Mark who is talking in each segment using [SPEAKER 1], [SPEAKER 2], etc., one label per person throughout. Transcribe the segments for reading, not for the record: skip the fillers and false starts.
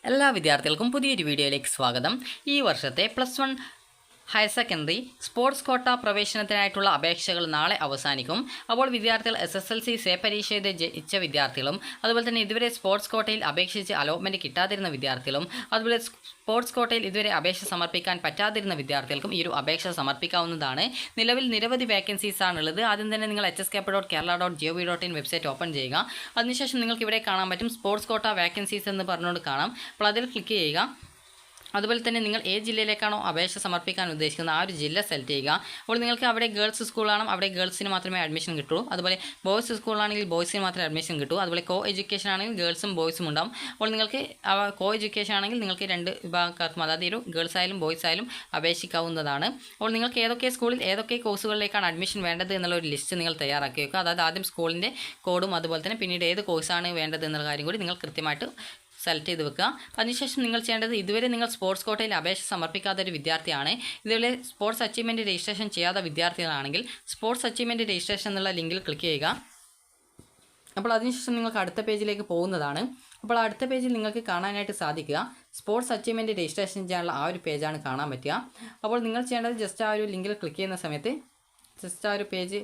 [SPEAKER 1] എല്ലാ വിദ്യാർത്ഥികൾക്കും പുതിയൊരു വീഡിയോയിലേക്ക് സ്വാഗതം. ഈ വർഷത്തെ +1 ഹയർ സെക്കൻഡറി സ്പോർട്സ് കോട്ട പ്രവേശനത്തിനായിട്ടുള്ള അപേക്ഷകൾ നാളെ അവസാനിക്കും. അപ്പോൾ വിദ്യാർത്ഥികൾ SSLC സേ പരീക്ഷ എഴുതി ജയിച്ച വിദ്യാർത്ഥികളും അതുപോലെ തന്നെ ഇതുവരെ സ്പോർട്സ് കോട്ടയിൽ അപേക്ഷിച്ച് അലോട്ട്മെൻറ്റ് കിട്ടാതിരുന്ന വിദ്യാർത്ഥികളും അതുപോലെ സ്പോർട്സ് കോട്ടയിൽ ഇതുവരെ അപേക്ഷ സമർപ്പിക്കാൻ പറ്റാതിരുന്ന വിദ്യാർത്ഥികൾക്കും ഈ ഒരു അപേക്ഷ സമർപ്പിക്കാവുന്നതാണ്. നിലവിൽ നിരവധി വേക്കൻസീസ് ആണുള്ളത്. ആദ്യം തന്നെ നിങ്ങൾ hskp.kerala.gov.in വെബ്സൈറ്റ് ഓപ്പൺ ചെയ്യുക. അതിനുശേഷം നിങ്ങൾക്ക് ഇവിടെ കാണാൻ പറ്റും സ്പോർട്സ് കോട്ട വേക്കൻസീസ് എന്ന് പറഞ്ഞുകൊണ്ട് കാണാം. അപ്പോൾ അതിൽ ക്ലിക്ക് ചെയ്യുക. അതുപോലെ തന്നെ നിങ്ങൾ ഏത് ജില്ലയിലേക്കാണോ അപേക്ഷ സമർപ്പിക്കാൻ ഉദ്ദേശിക്കുന്നത് ആ ഒരു ജില്ല സെലക്ട് ചെയ്യുക. അപ്പോൾ നിങ്ങൾക്ക് അവിടെ ഗേൾസ് സ്കൂളാണ്, അവിടെ ഗേൾസിന് മാത്രമേ അഡ്മിഷൻ കിട്ടൂ. അതുപോലെ ബോയ്സ് സ്കൂളാണെങ്കിൽ ബോയ്സിന് മാത്രമേ അഡ്മിഷൻ കിട്ടൂ. അതുപോലെ കോ എഡ്യൂക്കേഷൻ ആണെങ്കിൽ ഗേൾസും ബോയ്സും ഉണ്ടാവും. അപ്പോൾ നിങ്ങൾക്ക് കോ എഡ്യൂക്കേഷൻ ആണെങ്കിൽ നിങ്ങൾക്ക് രണ്ട് വിഭാഗക്കാർക്കും, അതായത് ഒരു ഗേൾസ് ആയാലും ബോയ്സ് ആയാലും അപേക്ഷിക്കാവുന്നതാണ്. അപ്പോൾ നിങ്ങൾക്ക് ഏതൊക്കെ സ്കൂളിൽ ഏതൊക്കെ കോഴ്സുകളിലേക്കാണ് അഡ്മിഷൻ വേണ്ടത് എന്നുള്ള ഒരു ലിസ്റ്റ് നിങ്ങൾ തയ്യാറാക്കി വെക്കുക. അതായത് ആദ്യം സ്കൂളിൻ്റെ കോഡും അതുപോലെ തന്നെ പിന്നീട് ഏത് കോഴ്സാണ് വേണ്ടത് എന്നുള്ള കാര്യം കൂടി നിങ്ങൾ കൃത്യമായിട്ട് സെലക്ട് ചെയ്ത് വെക്കുക. അതിനുശേഷം നിങ്ങൾ ചെയ്യേണ്ടത്, ഇതുവരെ നിങ്ങൾ സ്പോർട്സ് കോട്ടയിൽ അപേക്ഷ സമർപ്പിക്കാത്ത ഒരു വിദ്യാർത്ഥിയാണ്, ഇതുവരെ സ്പോർട്സ് അച്ചീവ്മെൻറ്റ് രജിസ്ട്രേഷൻ ചെയ്യാത്ത വിദ്യാർത്ഥികളാണെങ്കിൽ സ്പോർട്സ് അച്ചീവ്മെൻറ്റ് രജിസ്ട്രേഷൻ എന്നുള്ള ലിങ്കിൽ ക്ലിക്ക് ചെയ്യുക. അപ്പോൾ അതിനുശേഷം നിങ്ങൾക്ക് അടുത്ത പേജിലേക്ക് പോകുന്നതാണ്. അപ്പോൾ അടുത്ത പേജിൽ നിങ്ങൾക്ക് കാണാനായിട്ട് സാധിക്കുക സ്പോർട്സ് അച്ചീവ്മെൻറ്റ് രജിസ്ട്രേഷൻ ചെയ്യാനുള്ള ആ ഒരു പേജാണ് കാണാൻ പറ്റുക. അപ്പോൾ നിങ്ങൾ ചെയ്യേണ്ടത് ജസ്റ്റ് ആ ഒരു ലിങ്കിൽ ക്ലിക്ക് ചെയ്യുന്ന സമയത്ത് ജസ്റ്റ് ആ ഒരു പേജ്,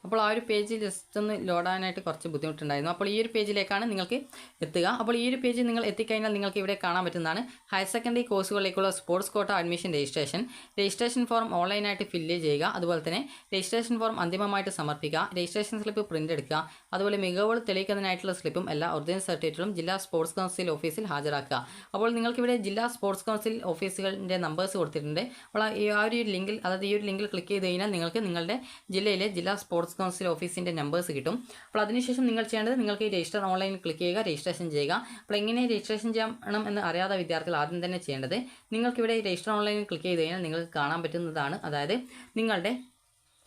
[SPEAKER 1] അപ്പോൾ ആ ഒരു പേജ് ജസ്റ്റ് ഒന്ന് ലോഡാനായിട്ട് കുറച്ച് ബുദ്ധിമുട്ടുണ്ടായിരുന്നു. അപ്പോൾ ഈ ഒരു പേജിലേക്കാണ് നിങ്ങൾക്ക് എത്തുക. അപ്പോൾ ഈ ഒരു പേജ് നിങ്ങൾ എത്തിക്കഴിഞ്ഞാൽ നിങ്ങൾക്ക് ഇവിടെ കാണാൻ പറ്റുന്നതാണ് ഹയർ സെക്കൻഡറി കോഴ്സുകളിലേക്കുള്ള sports quota admission registration form ഓൺലൈനായിട്ട് ഫില്ല് ചെയ്യുക. അതുപോലെ തന്നെ രജിസ്ട്രേഷൻ ഫോം അന്തിമമായിട്ട് സമർപ്പിക്കുക. രജിസ്ട്രേഷൻ സ്ലിപ്പ് പ്രിൻ്റ് എടുക്കുക. അതുപോലെ മികവുകൾ തെളിയിക്കുന്നതിനായിട്ടുള്ള സ്ലിപ്പും എല്ലാ ഒറിജിനൽ സർട്ടിഫിക്കറ്റുകളും ജില്ലാ സ്പോർട്സ് കൗൺസിൽ ഓഫീസിൽ ഹാജരാക്കുക. അപ്പോൾ നിങ്ങൾക്കിവിടെ ജില്ലാ സ്പോർട്സ് കൗൺസിൽ ഓഫീസുകളുടെ നമ്പേഴ്സ് കൊടുത്തിട്ടുണ്ട്. അപ്പോൾ ആ ഒരു ലിങ്കിൽ, അതായത് ഈ ഒരു ലിങ്കിൽ ക്ലിക്ക് ചെയ്ത് കഴിഞ്ഞാൽ നിങ്ങൾക്ക് നിങ്ങളുടെ ജില്ലയിലെ ജില്ലാ സ്പോർട്സ് കൗൺസിൽ ഓഫീസിൻ്റെ നമ്പേഴ്സ് കിട്ടും. അപ്പോൾ അതിനുശേഷം നിങ്ങൾ ചെയ്യേണ്ടത്, നിങ്ങൾക്ക് ഈ രജിസ്റ്റർ ഓൺലൈനിൽ ക്ലിക്ക് ചെയ്യുക, രജിസ്ട്രേഷൻ ചെയ്യുക. അപ്പോൾ എങ്ങനെ രജിസ്ട്രേഷൻ ചെയ്യണം എന്ന് അറിയാത്ത വിദ്യാർത്ഥികൾ ആദ്യം തന്നെ ചെയ്യേണ്ടത്, നിങ്ങൾക്കിവിടെ രജിസ്റ്റർ ഓൺലൈനിൽ ക്ലിക്ക് ചെയ്ത് കഴിഞ്ഞാൽ നിങ്ങൾക്ക് കാണാൻ പറ്റുന്നതാണ്, അതായത് നിങ്ങളുടെ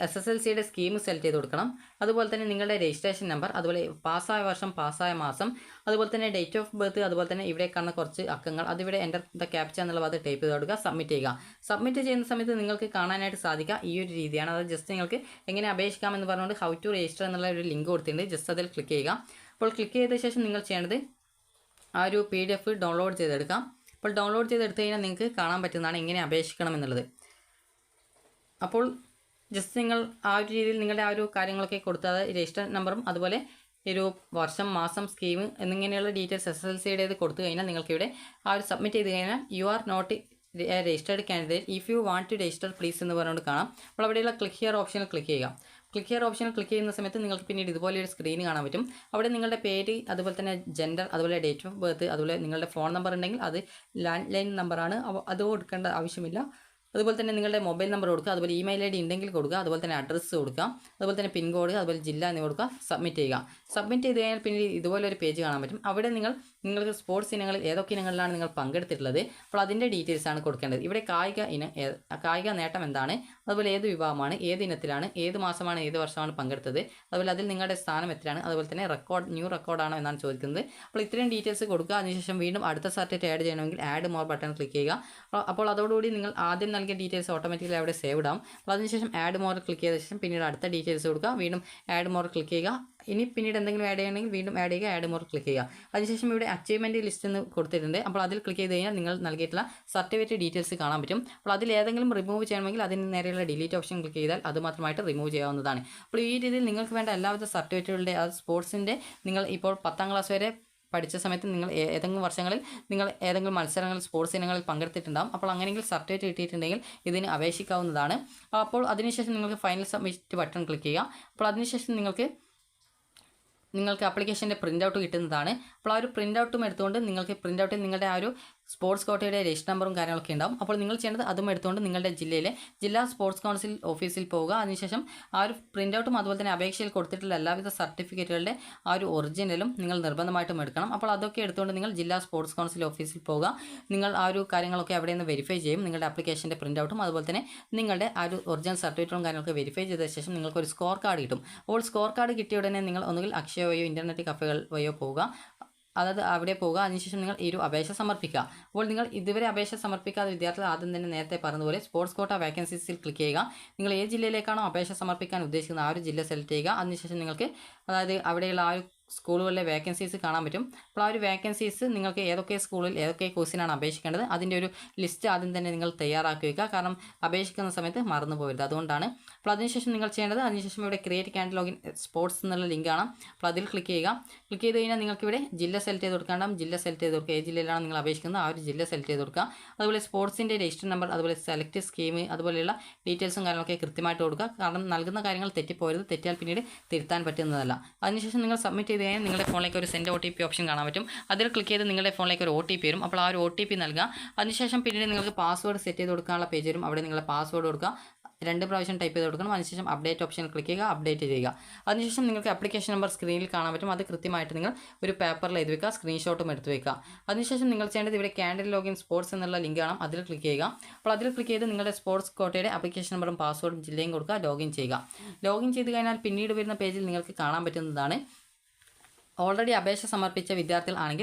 [SPEAKER 1] SSLCയുടെ സ്കീം സെലക്ട് ചെയ്ത് കൊടുക്കണം. അതുപോലെ തന്നെ നിങ്ങളുടെ രജിസ്ട്രേഷൻ നമ്പർ, അതുപോലെ പാസ്സായ വർഷം, പാസ്സായ മാസം, അതുപോലെ തന്നെ ഡേറ്റ് ഓഫ് ബർത്ത്, അതുപോലെ തന്നെ ഇവിടെ കാണുന്ന കുറച്ച് അക്കങ്ങൾ അതിവിടെ എൻ്റർ ദ ക്യാപ്ച എന്നുള്ള അത് ടൈപ്പ് ചെയ്ത് കൊടുക്കുക, സബ്മിറ്റ് ചെയ്യുക. സബ്മിറ്റ് ചെയ്യുന്ന സമയത്ത് നിങ്ങൾക്ക് കാണാനായിട്ട് സാധിക്കുക ഈ ഒരു രീതിയാണ്. അത് ജസ്റ്റ് നിങ്ങൾക്ക് എങ്ങനെ അപേക്ഷിക്കാമെന്ന് പറഞ്ഞുകൊണ്ട് ഹൗ ടു രജിസ്റ്റർ എന്നുള്ള ഒരു ലിങ്ക് കൊടുത്തിട്ടുണ്ട്. ജസ്റ്റ് അതിൽ ക്ലിക്ക് ചെയ്യുക. അപ്പോൾ ക്ലിക്ക് ചെയ്ത ശേഷം നിങ്ങൾ ചെയ്യേണ്ടത് ആ ഒരു PDF ഡൗൺലോഡ് ചെയ്തെടുക്കാം. അപ്പോൾ ഡൗൺലോഡ് ചെയ്തെടുത്ത് കഴിഞ്ഞാൽ നിങ്ങൾക്ക് കാണാൻ പറ്റുന്നതാണ് എങ്ങനെ അപേക്ഷിക്കണം എന്നുള്ളത്. അപ്പോൾ ജസ്റ്റ് നിങ്ങൾ ആ ഒരു രീതിയിൽ നിങ്ങളുടെ ആ ഒരു കാര്യങ്ങളൊക്കെ കൊടുത്താൽ രജിസ്റ്റർ നമ്പറും അതുപോലെ ഒരു വർഷം, മാസം, സ്കീം എന്നിങ്ങനെയുള്ള ഡീറ്റെയിൽസ് SSLCയുടേത് കൊടുത്തു കഴിഞ്ഞാൽ നിങ്ങൾക്കിവിടെ ആ ഒരു സബ്മിറ്റ് ചെയ്ത് കഴിഞ്ഞാൽ you are not registered candidate if you want to register please എന്ന് പറഞ്ഞുകൊണ്ട് കാണാം. അപ്പോൾ അവിടെയുള്ള ക്ലിക്ക് ഹിയർ ഓപ്ഷനിൽ ക്ലിക്ക് ചെയ്യുക. ക്ലിക്ക് ഹിയർ ഓപ്ഷനിൽ ക്ലിക്ക് ചെയ്യുന്ന സമയത്ത് നിങ്ങൾക്ക് പിന്നീട് ഇതുപോലെ ഒരു സ്ക്രീൻ കാണാൻ പറ്റും. അവിടെ നിങ്ങളുടെ പേര്, അതുപോലെ തന്നെ ജെൻഡർ, അതുപോലെ ഡേറ്റ് ഓഫ് ബർത്ത്, അതുപോലെ നിങ്ങളുടെ ഫോൺ നമ്പർ ഉണ്ടെങ്കിൽ അത് ലാൻഡ് ലൈൻ നമ്പറാണ്, അത് കൊടുക്കേണ്ട ആവശ്യമില്ല. അതുപോലെ തന്നെ നിങ്ങളുടെ മൊബൈൽ നമ്പർ കൊടുക്കുക, അതുപോലെ ഇമെയിൽ ID ഉണ്ടെങ്കിൽ കൊടുക്കുക, അതുപോലെ തന്നെ അഡ്രസ്സ് കൊടുക്കുക, അതുപോലെ തന്നെ പിൻകോഡ്, അതുപോലെ ജില്ല എന്നിവ കൊടുക്കുക, സബ്മിറ്റ് ചെയ്യുക. സബ്മിറ്റ് ചെയ്ത് കഴിഞ്ഞാൽ പിന്നെ ഇതുപോലെ ഒരു പേജ് കാണാൻ പറ്റും. അവിടെ നിങ്ങൾക്ക് സ്പോർട്സ് ഇനങ്ങളിൽ ഏതൊക്കെ ഇനങ്ങളിലാണ് നിങ്ങൾ പങ്കെടുത്തിട്ടുള്ളത്, അപ്പോൾ അതിൻ്റെ ഡീറ്റെയിൽസ് ആണ് കൊടുക്കേണ്ടത്. ഇവിടെ കായിക നേട്ടം എന്താണ്, അതുപോലെ ഏത് വിഭാഗമാണ്, ഏത് ഇനത്തിലാണ്, ഏത് മാസമാണ്, ഏത് വർഷമാണ് പങ്കെടുത്തത്, അതുപോലെ അതിൽ നിങ്ങളുടെ സ്ഥാനം എത്രയാണ്, അതുപോലെ തന്നെ ന്യൂ റെക്കോർഡാണോ എന്നാണ് ചോദിക്കുന്നത്. അപ്പോൾ ഇത്രയും ഡീറ്റെയിൽസ് കൊടുക്കുക. അതിനുശേഷം വീണ്ടും അടുത്ത സർട്ടിഫിക്കറ്റ് ആഡ് ചെയ്യണമെങ്കിൽ ആഡ് മോർ ബട്ടൺ ക്ലിക്ക് ചെയ്യുക. അപ്പോൾ അതോടുകൂടി നിങ്ങൾ ആദ്യം നൽകിയ ഡീറ്റെയിൽസ് ഓട്ടോമാറ്റിക്കലി അവിടെ സേവ് ഇടാം. അപ്പോൾ അതിനുശേഷം ആഡ് മോർ ക്ലിക്ക് ചെയ്ത ശേഷം പിന്നീട് അടുത്ത ഡീറ്റെയിൽസ് കൊടുക്കുക, വീണ്ടും ആഡ് മോർ ക്ലിക്ക് ചെയ്യുക. ഇനി പിന്നീട് എന്തെങ്കിലും ആഡ് ചെയ്യണമെങ്കിൽ വീണ്ടും ആഡ് ചെയ്യുക, ആഡ് മോർ ക്ലിക്ക് ചെയ്യുക. അതിനുശേഷം ഇവിടെ അച്ചീവ്മെൻറ്റ് ലിസ്റ്റ് എന്ന് കൊടുത്തിട്ടുണ്ട്. അപ്പോൾ അതിൽ ക്ലിക്ക് ചെയ്ത് കഴിഞ്ഞാൽ നിങ്ങൾ നൽകിയിട്ടുള്ള സർട്ടിഫിക്കറ്റ് ഡീറ്റെയിൽസ് കാണാൻ പറ്റും. അപ്പോൾ അതിൽ ഏതെങ്കിലും റിമൂവ് ചെയ്യണമെങ്കിൽ അതിന് നേരെയുള്ള ഡിലീറ്റ് ഓപ്ഷൻ ക്ലിക്ക് ചെയ്താൽ അത് മാത്രമായിട്ട് റിമൂവ് ചെയ്യാവുന്നതാണ്. അപ്പോൾ ഈ രീതിയിൽ നിങ്ങൾക്ക് വേണ്ട എല്ലാവിധ സർട്ടിഫിക്കറ്റുകളുടെ സ്പോർട്സിൻ്റെ, നിങ്ങൾ ഇപ്പോൾ 10ാം ക്ലാസ് വരെ പഠിച്ച സമയത്ത് നിങ്ങൾ ഏതെങ്കിലും വർഷങ്ങളിൽ നിങ്ങൾ ഏതെങ്കിലും മത്സരങ്ങളിൽ, സ്പോർട്സ് ഇനങ്ങളിൽ പങ്കെടുത്തിട്ടുണ്ടാകും. അപ്പോൾ അങ്ങനെയെങ്കിൽ സർട്ടിഫിക്കറ്റ് കിട്ടിയിട്ടുണ്ടെങ്കിൽ ഇതിന് അപേക്ഷിക്കാവുന്നതാണ്. അപ്പോൾ അതിനുശേഷം നിങ്ങൾക്ക് ഫൈനൽ സബ്മിറ്റ് ബട്ടൺ ക്ലിക്ക് ചെയ്യുക. അപ്പോൾ അതിനുശേഷം നിങ്ങൾക്ക് ആപ്ലിക്കേഷൻ്റെ പ്രിൻ്റ് ഔട്ട് കിട്ടുന്നതാണ്. അപ്പോൾ ആ ഒരു പ്രിൻ്റ് ഔട്ടും എടുത്തുകൊണ്ട് നിങ്ങൾക്ക് പ്രിൻ്റ് ഔട്ടിൽ നിങ്ങളുടെ ആ ഒരു സ്പോർട്സ് കോട്ടയുടെ രജിസ്റ്റർ നമ്പറും കാര്യങ്ങളൊക്കെ ഉണ്ടാവും. അപ്പോൾ നിങ്ങൾ ചെയ്യേണ്ടത് അതും എടുത്തുകൊണ്ട് നിങ്ങളുടെ ജില്ലയിലെ ജില്ലാ സ്പോർട്സ് കൗൺസിൽ ഓഫീസിൽ പോവുക. അതിനുശേഷം ആ ഒരു പ്രിൻ്റ് ഔട്ടും അതുപോലെ തന്നെ അപേക്ഷയിൽ കൊടുത്തിട്ടുള്ള എല്ലാവിധ സർട്ടിഫിക്കറ്റുകളുടെ ആ ഒരു ഒറിജിനലും നിങ്ങൾ നിർബന്ധമായിട്ടും എടുക്കണം. അപ്പോൾ അതൊക്കെ എടുത്തുകൊണ്ട് നിങ്ങൾ ജില്ലാ സ്പോർട്സ് കൗൺസിൽ ഓഫീസിൽ പോവുക. നിങ്ങൾ ആ ഒരു കാര്യങ്ങളൊക്കെ അവിടെ നിന്ന് വെരിഫൈ ചെയ്യും. നിങ്ങളുടെ ആപ്ലിക്കേഷൻ്റെ പ്രിൻ്റ് ഔട്ടും അതുപോലെ തന്നെ നിങ്ങളുടെ ആ ഒരു ഒറിജിനൽ സർട്ടിഫിക്കറ്റും കാര്യങ്ങളൊക്കെ വെരിഫൈ ചെയ്ത ശേഷം നിങ്ങൾക്കൊരു സ്കോർ കാർഡ് കിട്ടും. അപ്പോൾ സ്കോർ കാർഡ് കിട്ടിയ ഉടനെ നിങ്ങൾ ഒന്നുകിൽ അക്ഷയ വഴിയോ ഇൻ്റർനെറ്റ് കഫേകൾ വഴിയോ പോവുക. അതായത് അവിടെ പോകുക. അതിനുശേഷം നിങ്ങൾ ഈ ഒരു അപേക്ഷ സമർപ്പിക്കുക. അപ്പോൾ നിങ്ങൾ ഇതുവരെ അപേക്ഷ സമർപ്പിക്കാത്ത വിദ്യാർത്ഥികൾ ആദ്യം തന്നെ നേരത്തെ പറഞ്ഞതുപോലെ സ്പോർട്സ് കോട്ട വേക്കൻസീസിൽ ക്ലിക്ക് ചെയ്യുക. നിങ്ങൾ ഏത് ജില്ലയിലേക്കാണോ അപേക്ഷ സമർപ്പിക്കാൻ ഉദ്ദേശിക്കുന്നത് ആ ഒരു ജില്ല സെലക്ട് ചെയ്യുക. അതിനുശേഷം നിങ്ങൾക്ക്, അതായത് അവിടെയുള്ള ആ ഒരു സ്കൂളുകളിലെ വേക്കൻസീസ് കാണാൻ പറ്റും. അപ്പോൾ ആ ഒരു വേക്കൻസീസ് നിങ്ങൾക്ക് ഏതൊക്കെ സ്കൂളിൽ ഏതൊക്കെ കോഴ്സിനാണ് അപേക്ഷിക്കേണ്ടത് അതിൻ്റെ ഒരു ലിസ്റ്റ് ആദ്യം തന്നെ നിങ്ങൾ തയ്യാറാക്കി വയ്ക്കുക. കാരണം അപേക്ഷിക്കുന്ന സമയത്ത് മറന്നു പോകരുത്, അതുകൊണ്ടാണ്. അപ്പോൾ അതിനുശേഷം നിങ്ങൾ ചെയ്യേണ്ടത്, അതിനുശേഷം ഇവിടെ ക്രിയേറ്റ് ക്യാൻഡിൽ ലോഗിൻ സ്പോർട്സ് എന്നുള്ള ലിങ്കാണ്. അപ്പോൾ അതിൽ ക്ലിക്ക് ചെയ്യുക. ക്ലിക്ക് ചെയ്ത് കഴിഞ്ഞാൽ നിങ്ങൾക്ക് ഇവിടെ ജില്ല സെലക്ട് ചെയ്ത് കൊടുക്കാണ്ടാവും. ജില്ല സെലക്ട് ചെയ്ത് കൊടുക്കുക. ഏത് ജില്ലയിലാണ് നിങ്ങൾ അപേക്ഷിക്കുന്നത് ആ ഒരു ജില്ല സെലക്ട് ചെയ്ത് കൊടുക്കുക. അതുപോലെ സ്പോർട്സിൻ്റെ രജിസ്റ്റർ നമ്പർ, അതുപോലെ സെലക്ട് സ്കീം, അതുപോലെയുള്ള ഡീറ്റെയിൽസും കാര്യങ്ങളൊക്കെ കൃത്യമായിട്ട് കൊടുക്കുക. കാരണം നൽകുന്ന കാര്യങ്ങൾ തെറ്റിപ്പോയത്, തെറ്റിയാൽ പിന്നീട് തിരുത്താൻ പറ്റുന്നതല്ല. അതിനുശേഷം നിങ്ങൾ സബ്മിറ്റ് ചെയ്ത് കഴിഞ്ഞാൽ നിങ്ങളുടെ ഫോണിലേക്ക് ഒരു സെൻഡ് OTP ഓപ്ഷൻ കാണാൻ പറ്റും. അതിൽ ക്ലിക്ക് ചെയ്ത് നിങ്ങളുടെ ഫോണിലേക്ക് ഒരു OTP വരും. അപ്പോൾ ആ ഒരു OTP നൽകുക. അതിനുശേഷം പിന്നീട് നിങ്ങൾക്ക് പാസ്വേഡ് സെറ്റ് ചെയ്ത് കൊടുക്കാനുള്ള പേജ് വരും. അവിടെ നിങ്ങളുടെ പാസ്വേഡ് കൊടുക്കുക. 2 പ്രാവശ്യം ടൈപ്പ് ചെയ്ത് കൊടുക്കണം. അതിനുശേഷം അപ്ഡേറ്റ് ഓപ്ഷൻ ക്ലിക്ക് ചെയ്യുക, അപ്ഡേറ്റ് ചെയ്യുക. അതിനുശേഷം നിങ്ങൾക്ക് ആപ്ലിക്കേഷൻ നമ്പർ സ്ക്രീനിൽ കാണാൻ പറ്റും. അത് കൃത്യമായിട്ട് നിങ്ങൾ ഒരു പേപ്പറിൽ എഴുതി വെക്കുക, സ്ക്രീൻഷോട്ടും എടുത്ത് വെക്കുക. അതിനുശേഷം നിങ്ങൾ ചെയ്യേണ്ടത് ഇവിടെ ക്യാൻഡിൽ ലോഗിൻ സ്പോർട്സ് എന്നുള്ള ലിങ്ക് കാണാം. അതിൽ ക്ലിക്ക് ചെയ്യുക. അപ്പോൾ അതിൽ ക്ലിക്ക് ചെയ്ത് നിങ്ങളുടെ സ്പോർട്സ് കോട്ടയുടെ ആപ്ലിക്കേഷൻ നമ്പറും പാസ്വേഡും ജില്ലയും കൊടുക്കുക, ലോഗിൻ ചെയ്യുക. ലോഗിൻ ചെയ്ത് കഴിഞ്ഞാൽ പിന്നീട് വരുന്ന പേജിൽ നിങ്ങൾക്ക് കാണാൻ പറ്റുന്നതാണ് ഓൾറെഡി അപേക്ഷ സമർപ്പിച്ച വിദ്യാർത്ഥികൾ ആണെങ്കിൽ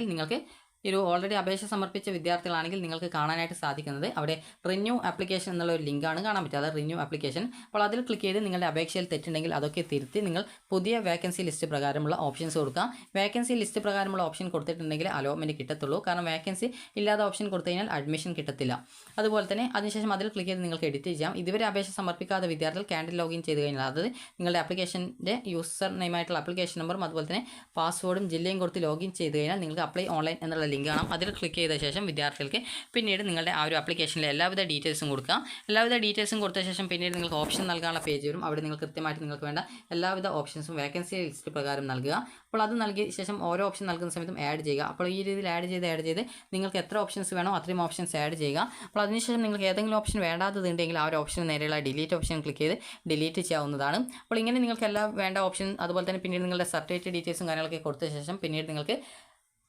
[SPEAKER 1] നിങ്ങൾക്ക് കാണാനായിട്ട് സാധിക്കുന്നത് അവിടെ റിന്യൂ ആപ്ലിക്കേഷൻ എന്നുള്ള ഒരു ലിങ്കാണ് കാണാൻ പറ്റുക. അത് റിന്യൂ ആപ്ലിക്കേഷൻ. അപ്പോൾ അതിൽ ക്ലിക്ക് ചെയ്ത് നിങ്ങളുടെ അപേക്ഷയിൽ തെറ്റുണ്ടെങ്കിൽ അതൊക്കെ തിരുത്തി നിങ്ങൾ പുതിയ വേക്കൻസി ലിസ്റ്റ് പ്രകാരമുള്ള ഓപ്ഷൻസ് കൊടുക്കുക. വേക്കൻസി ലിസ്റ്റ് പ്രകാരമുള്ള ഓപ്ഷൻ കൊടുത്തിട്ടുണ്ടെങ്കിൽ അലോട്ട്മെൻറ്റ് കിട്ടത്തുള്ളൂ. കാരണം വേക്കൻസി ഇല്ലാതെ ഓപ്ഷൻ കൊടുത്തു കഴിഞ്ഞാൽ അഡ്മിഷൻ കിട്ടത്തില്ല. അതുപോലെ തന്നെ അതിനുശേഷം അതിൽ ക്ലിക്ക് ചെയ്ത് നിങ്ങൾക്ക് എഡിറ്റ് ചെയ്യാം. ഇതുവരെ അപേക്ഷ സമർപ്പിക്കാത്ത വിദ്യാർത്ഥികൾ ക്യാൻഡിൽ ലോഗിൻ ചെയ്ത് കഴിഞ്ഞാൽ അതായത് നിങ്ങളുടെ ആപ്ലിക്കേഷൻ്റെ യൂസർ നെയിമായിട്ടുള്ള ആപ്ലിക്കേഷൻ നമ്പറും അതുപോലെ തന്നെ പാസ്വേഡും ജില്ലയും കൊടുത്ത് ലോഗിൻ ചെയ്ത് കഴിഞ്ഞാൽ നിങ്ങൾക്ക് അപ്ലൈ ഓൺലൈൻ എന്നുള്ള ലിങ്ക് കാണാം. അതിൽ ക്ലിക്ക് ചെയ്ത ശേഷം വിദ്യാർത്ഥികൾക്ക് പിന്നീട് നിങ്ങളുടെ ആ ഒരു ആപ്ലിക്കേഷനിലെ എല്ലാവിധ ഡീറ്റെയിൽസും കൊടുക്കുക. എല്ലാവിധ ഡീറ്റെയിൽസും കൊടുത്ത ശേഷം പിന്നീട് നിങ്ങൾക്ക് ഓപ്ഷൻ നൽകാനുള്ള പേജ് വരും. അവിടെ നിങ്ങൾ കൃത്യമായിട്ട് നിങ്ങൾക്ക് വേണ്ട എല്ലാവിധ ഓപ്ഷൻസും വേക്കൻസി ലിസ്റ്റ് പ്രകാരം നൽകുക. അപ്പോൾ അത് നൽകിയ ശേഷം ഓരോ ഓപ്ഷൻ നൽകുന്ന സമയത്തും ആഡ് ചെയ്യുക. അപ്പോൾ ഈ രീതിയിൽ ആഡ് ചെയ്ത് നിങ്ങൾക്ക് എത്ര ഓപ്ഷൻസ് വേണോ അത്രയും ഓപ്ഷൻസ് ആഡ് ചെയ്യുക. അപ്പോൾ അതിനുശേഷം നിങ്ങൾക്ക് ഏതെങ്കിലും ഓപ്ഷൻ വേണ്ടാത്തതുണ്ടെങ്കിൽ ആ ഒരു ഓപ്ഷൻ നേരെയുള്ള ഡിലീറ്റ് ഓപ്ഷൻ ക്ലിക്ക് ചെയ്ത് ഡിലീറ്റ് ചെയ്യാവുന്നതാണ്. അപ്പോൾ ഇങ്ങനെ നിങ്ങൾക്ക് എല്ലാ വേണ്ട ഓപ്ഷൻ അതുപോലെ തന്നെ പിന്നീട് നിങ്ങളുടെ സർട്ടിഫിക്കറ്റ് ഡീറ്റെയിൽസും കാര്യങ്ങളൊക്കെ കൊടുത്ത ശേഷം പിന്നീട് നിങ്ങൾക്ക്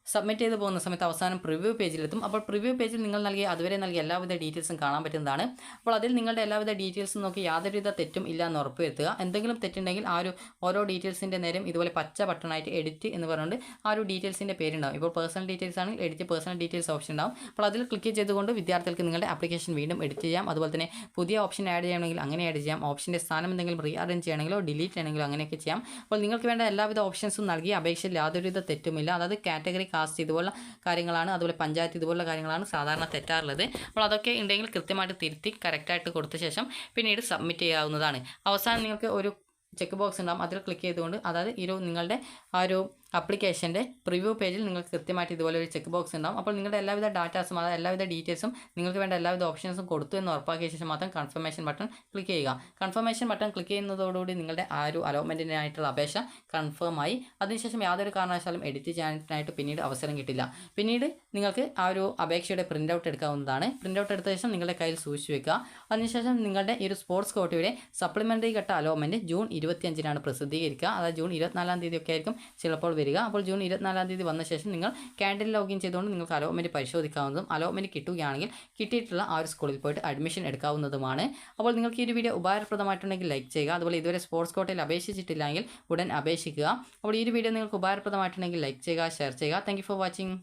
[SPEAKER 1] സബ്മിറ്റ് ചെയ്ത് പോകുന്ന സമയത്ത് അവസാനം പ്രിവ്യൂ പേജിലെത്തും. അപ്പോൾ പ്രിവ്യൂ പേജിൽ നിങ്ങൾ അതുവരെ നൽകിയ എല്ലാവിധ ഡീറ്റെയിൽസും കാണാൻ പറ്റുന്നതാണ്. അപ്പോൾ അതിൽ നിങ്ങളുടെ എല്ലാവിധ ഡീറ്റെയിൽസും നോക്കി യാതൊരുവിധ തെറ്റും ഇല്ല എന്ന് ഉറപ്പുവരുത്തുക. എന്തെങ്കിലും തെറ്റുണ്ടെങ്കിൽ ആ ഒരു ഓരോ ഡീറ്റെയിൽസിൻ്റെ നേരം ഇതുപോലെ പച്ച ബട്ടണായിട്ട് എഡിറ്റ് എന്ന് പറഞ്ഞുകൊണ്ട് ആ ഒരു ഡീറ്റെയിൽസിൻ്റെ പേരുണ്ടാവും. ഇപ്പോൾ പേഴ്സണൽ ഡീറ്റെയിൽസ് ആണെങ്കിൽ എഡിറ്റ് പേഴ്സണൽ ഡീറ്റെയിൽസ് ഓപ്ഷൻ ഉണ്ടാവും. അപ്പോൾ അതിൽ ക്ലിക്ക് ചെയ്തുകൊണ്ട് വിദ്യാർത്ഥികൾക്ക് നിങ്ങളുടെ ആപ്ലിക്കേഷൻ വീണ്ടും എഡിറ്റ് ചെയ്യാം. അതുപോലെ തന്നെ പുതിയ ഓപ്ഷൻ ആഡ് ചെയ്യണമെങ്കിൽ അങ്ങനെ ആഡ് ചെയ്യാം. ഓപ്ഷൻ്റെ സ്ഥാനം എന്തെങ്കിലും റീഅറേഞ്ച് ചെയ്യണമെങ്കിലോ ഡിലീറ്റ് ചെയ്യണമെങ്കിലോ അങ്ങനെയൊക്കെ ചെയ്യാം. അപ്പോൾ നിങ്ങൾക്ക് വേണ്ട എല്ലാവിധ ഓപ്ഷൻസും നൽകി അപേക്ഷയിൽ യാതൊരുവിധ തെറ്റുമില്ല. അതായത് കാറ്റഗറി കാസ്റ്റ് ഇതുപോലുള്ള കാര്യങ്ങളാണ്, അതുപോലെ പഞ്ചായത്ത് ഇതുപോലുള്ള കാര്യങ്ങളാണ് സാധാരണ തെറ്റാറുള്ളത്. അപ്പോൾ അതൊക്കെ ഉണ്ടെങ്കിൽ കൃത്യമായിട്ട് തിരുത്തി കറക്റ്റായിട്ട് കൊടുത്ത ശേഷം പിന്നീട് സബ്മിറ്റ് ചെയ്യാവുന്നതാണ്. അവസാനം നിങ്ങൾക്ക് ഒരു ചെക്ക് ബോക്സ് ഉണ്ടാകും. അതിൽ ക്ലിക്ക് ചെയ്തുകൊണ്ട് അതായത് നിങ്ങളുടെ ആ ഒരു ആപ്ലിക്കേഷൻ്റെ പ്രിവ്യൂ പേജിൽ നിങ്ങൾക്ക് കൃത്യമായിട്ട് ഇതുപോലെ ഒരു ചെക്ക് ബോക്സ് ഉണ്ടാകും. അപ്പോൾ നിങ്ങളുടെ എല്ലാവിധ ഡാറ്റാസും അതായത് എല്ലാവിധ ഡീറ്റെയിൽസും നിങ്ങൾക്ക് വേണ്ട എല്ലാവിധ ഓപ്ഷൻസും കൊടുത്തു എന്ന് ഉറപ്പാക്കിയ ശേഷം മാത്രം കൺഫർമേഷൻ ബട്ടൺ ക്ലിക്ക് ചെയ്യുക. കൺഫർമേഷൻ ബട്ടൺ ക്ലിക്ക് ചെയ്യുന്നതോടുകൂടി നിങ്ങളുടെ ആ ഒരു അലോട്ട്മെൻറ്റിനായിട്ടുള്ള അപേക്ഷ കൺഫേം ആയി. അതിനുശേഷം യാതൊരു കാരണവശാലും എഡിറ്റ് ചെയ്യാനായിട്ട് പിന്നീട് അവസരം കിട്ടില്ല. പിന്നീട് നിങ്ങൾക്ക് ആ ഒരു അപേക്ഷയുടെ പ്രിൻ്റ് ഔട്ട് എടുക്കാവുന്നതാണ്. പ്രിൻ്റ് ഔട്ട് എടുത്ത ശേഷം നിങ്ങളുടെ കയ്യിൽ സൂക്ഷിച്ച് വെക്കുക. അതിനുശേഷം നിങ്ങളുടെ ഈ ഒരു സ്പോർട്സ് കോട്ടയുടെ സപ്ലിമെൻ്ററി ഘട്ട അലോട്ട്മെൻറ്റ് ജൂൺ 25-നാണ് പ്രസിദ്ധീകരിക്കുക. അതായത് ജൂൺ 24-ാം തീയതി ഒക്കെ ആയിരിക്കും ചിലപ്പോൾ വരിക. അപ്പോൾ ജൂൺ 24-ാം തീയതി വന്ന ശേഷം നിങ്ങൾ ക്യാൻഡിൽ ലോഗിൻ ചെയ്തുകൊണ്ട് നിങ്ങൾക്ക് അലോട്ട്മെൻറ്റ് പരിശോധിക്കാവുന്നതും അലോട്ട്മെൻറ്റ് കിട്ടുകയാണെങ്കിൽ കിട്ടിയിട്ടുള്ള ആ ഒരു സ്കൂളിൽ പോയിട്ട് അഡ്മിഷൻ എടുക്കാവുന്നതുമാണ്. അപ്പോൾ നിങ്ങൾക്ക് ഈ ഒരു വീഡിയോ ഉപകാരപ്രദമായിട്ടുണ്ടെങ്കിൽ ലൈക്ക് ചെയ്യുക. അതുപോലെ ഇതുവരെ സ്പോർട്സ് കോട്ടയിൽ അപേക്ഷിച്ചിട്ടില്ലെങ്കിൽ ഉടൻ അപേക്ഷിക്കുക. അപ്പോൾ ഈ ഒരു വീഡിയോ നിങ്ങൾക്ക് ഉപകാരപ്രദമായിട്ടുണ്ടെങ്കിൽ ലൈക്ക് ചെയ്യുക, ഷെയർ ചെയ്യുക. Thank you for watching.